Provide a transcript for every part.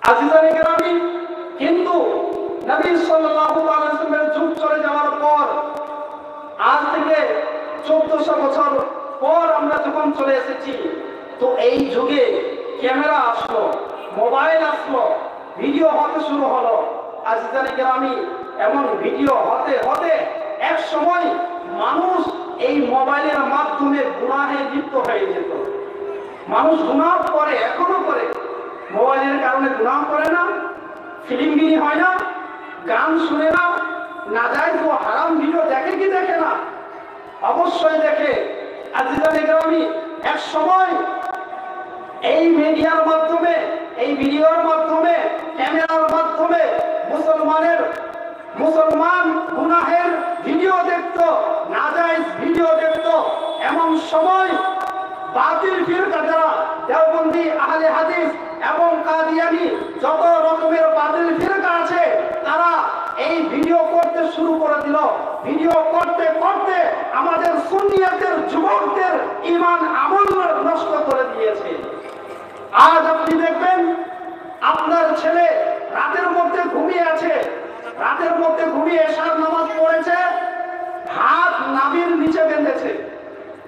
আজিজানে কেরামি, কিন্তু নবী সাল্লাল্লাহু আলাইহি ওয়াসাল্লামের যুগ চলে যাওয়ার পর, আজ থেকে 1400 বছর পর আমরা যখন চলে এসেছি, তো এই যুগে ক্যামেরা আসলো, মোবাইল আসলো, ভিডিও হতে শুরু হলো। আজিজানে কেরামি, এমন ভিডিও হতে হতে এক সময় মানুষ এই মোবাইলের মাধ্যমে গুনাহে লিপ্ত হয়ে যেত। মানুষ গুনাহ করে, এখনো করে, মোবাইলের কারণে গুনাহ করে না, ফিল্মগিরি হয় না, গান শুনে না, নাজায়েজ ও হারাম ভিডিও দেখে কি দেখে না? অবশ্যই দেখে। আজিজানে কেরামি, এক সময় এই মিডিয়ার মাধ্যমে, এই ভিডিওর মাধ্যমে, ক্যামেরার মাধ্যমে মুসলমান গুনাহের ভিডিও দেখতো, নাজায়েজ ভিডিও দেখতো। এমন সময় বাতিল ফিরকা যারা দেওবন্দি, আহলে হাদিস এবং কাদিয়ানি, যত রকমের বাতিল ফিরকা আছে, তারা এই ভিডিও করতে শুরু করে দিল। ভিডিও করতে করতে আমাদের সুন্নিয়াতের যুবকদের ঈমান আমল নষ্ট করে দিয়েছে। আজ আপনি দেখবেন আপনার ছেলে রাতের মধ্যে ঘুমিয়ে আছে, রাতের মধ্যে ঘুমিয়ে এশার নামাজ পড়েছে, হাত নাভির নিচে বেঁধেছে,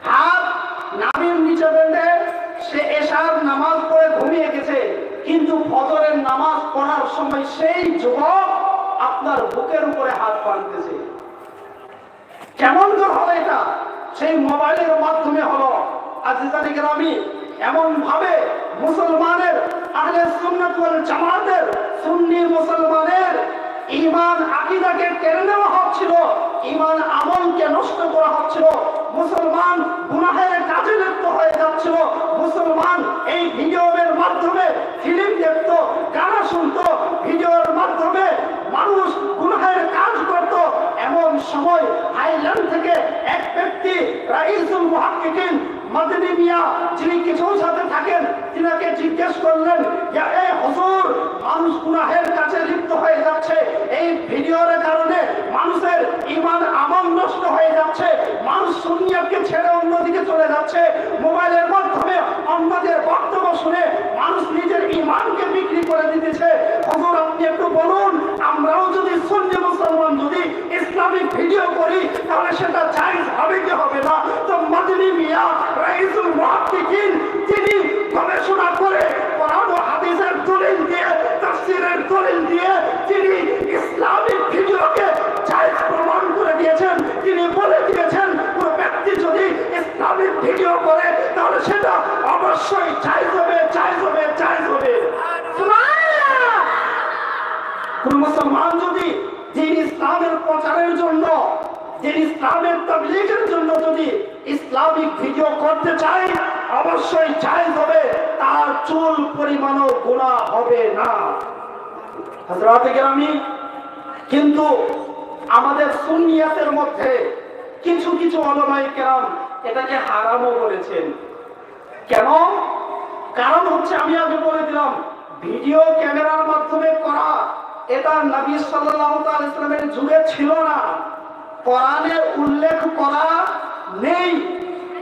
হাত নাভির নিচে বেঁধে সে এশার নামাজ পড়ে ঘুমিয়ে গেছে, কিন্তু ফজরের নামাজ পড়ার সময় সেই যুবক আপনার বুকের উপরে হাত বাঁধতেছে। কেমন করে হলো এটা? সেই মোবাইলের মাধ্যমে হলো। আজিজানে কেরামি, এমন ভাবে মুসলমানের, আহলে সুন্নাত ওয়াল জামাতের, সুন্নি মুসলমানের ঈমান আকীদাকে কেড়ে নেওয়া হচ্ছিল, ঈমান আমলকে নষ্ট করা হচ্ছিল। মুসলমান গুনাহের কাজে লিপ্ত হয়ে যাচ্ছিল। মুসলমান এই ভিডিওর মাধ্যমে ফিল্ম দেখতো, গান শুনতো, ভিডিওর মাধ্যমে মানুষ গুনাহের কাজ করত। এমন সময় থাইল্যান্ড থেকে এক ব্যক্তি, রাইসুল মুহাক্কিকিন মাদনী মিয়া, যিনি কিছু সাথে থাকেন, তিনাকে জিজ্ঞেস করলেন, এ হুজুর, মানুষ গুনাহের কাছে লিপ্ত হয়ে যাচ্ছে, এই ভিডিওর কারণে মানুষের ঈমান আমল নষ্ট হয়ে যাচ্ছে, মানুষ সুন্নিয়তকে ছেড়ে অন্যদিকে চলে যাচ্ছে, মোবাইলের মাধ্যমে অন্যদের বক্তব্য শুনে মানুষ নিজের ঈমানকে বিক্রি করে দিতেছে। হুজুর, আপনি একটু বলুন, আমরাও যদি সুন্নি মুসলমান যদি ইসলামিক ভিডিও করি, তাহলে সেটা জায়েজ হবে কি হবে না? তো মাদনী মিয়া, রাইসুল মুহাক্কিকিন, তিনি গবেষণা করে কোরআন ও হাদিসের দলিল দিয়ে, তাফসীরের দলিল দিয়ে তিনি ইসলামিক ভিডিওকে জায়েজ প্রমাণ করে দিয়েছেন। তিনি বলে দিয়েছেন, কোন ব্যক্তি যদি ইসলামিক ভিডিও করে, তাহলে সেটা অবশ্যই জায়েজ হবে, জায়েজ হবে, জায়েজ হবে। সুবহানাল্লাহ! কোন মুসলমান যদি দিন ইসলামের প্রচারের জন্য, দিন ইসলামের তাবলীগের জন্য যদি ইসলামিক ভিডিও করতে চায়, অবশ্যই জায়েজ হবে, তার চুল পরিমাণও গুনাহ হবে না। হযরত কেরামি, কিন্তু আমাদের সুন্নিয়াতের মধ্যে কিছু কিছু উলামায়ে কেরাম এটাকে হারামও বলেছেন। কেন? কারণ হচ্ছে, আমি আগে বলে দিলাম, ভিডিও ক্যামেরার মাধ্যমে করা এটা নবী সাল্লাল্লাহু আলাইহি ওয়াসাল্লামের যুগে ছিল না। কোরআনে উল্লেখ করা নেই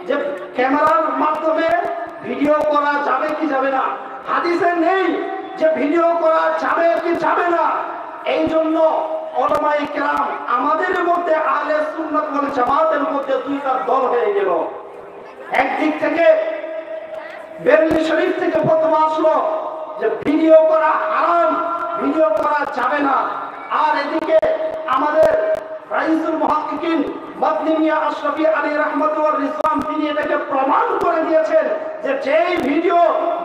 যে ক্যামেরার মাধ্যমে ভিডিও করা যাবে কি যাবে না। হাদিসে নেই যে ভিডিও করা যাবে কি যাবে না। এই জন্য উলামায়ে কেরাম, আমাদের মধ্যে আহলে সুন্নাত ওয়াল জামাতের মধ্যে দুইটা দল হয়ে গেল। একদিক থেকে বেরেলভী শরীফ থেকে ফতোয়া আসলো যে ভিডিও করা হারাম, ভিডিও করা যাবে না। আর এদিকে আমাদের রাইসুল মুহাক্কিকিন মাদনী মিয়া আশরাফী আলী রাহমাতুল্লাহ রিজওয়ান, তিনি এটাকে প্রমাণ করে দিয়েছেন যে যেই ভিডিও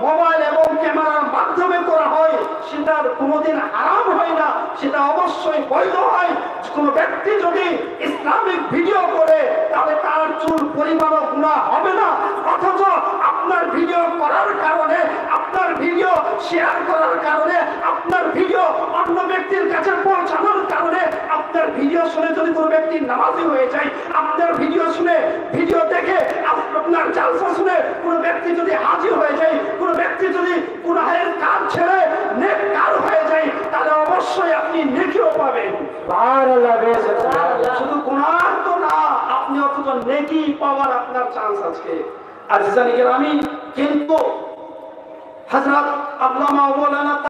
মোবাইল এবং ক্যামেরার মাধ্যমে করা হয়, সেটার কোনোদিন হারাম হয় না, সেটা অবশ্যই বৈধ হয়। কোনো ব্যক্তি যদি ইসলামিক ভিডিও করে, তাহলে তার চুল পরিমাণও গুনাহ হবে না। অথচ আপনার ভিডিও করার কারণে, আপনার ভিডিও শেয়ার করার কারণে, আপনার ভিডিও অন্য ব্যক্তির কাছে পৌঁছানোর কারণে, আপনার ভিডিও শুনে যদি কোনো ব্যক্তি নামাজি হয়ে যায়, আপনার ভিডিও শুনে, ভিডিও দেখে, আপনার জালসা শুনে কোনো ব্যক্তি যদি হাজি হয়ে যায়, কোনো ব্যক্তি যদি গুনাহের কাজ ছেড়ে নেককার হয়ে যায়, তাহলে অবশ্যই আপনি নেকিও পাবেন। শুধু গুনাহ তো না, আপনি অথচ নেকি পাওয়ার আপনার চান্স আছে। আজিজানে কেরামি, কিন্তু হযরত আল্লামা মাওলানা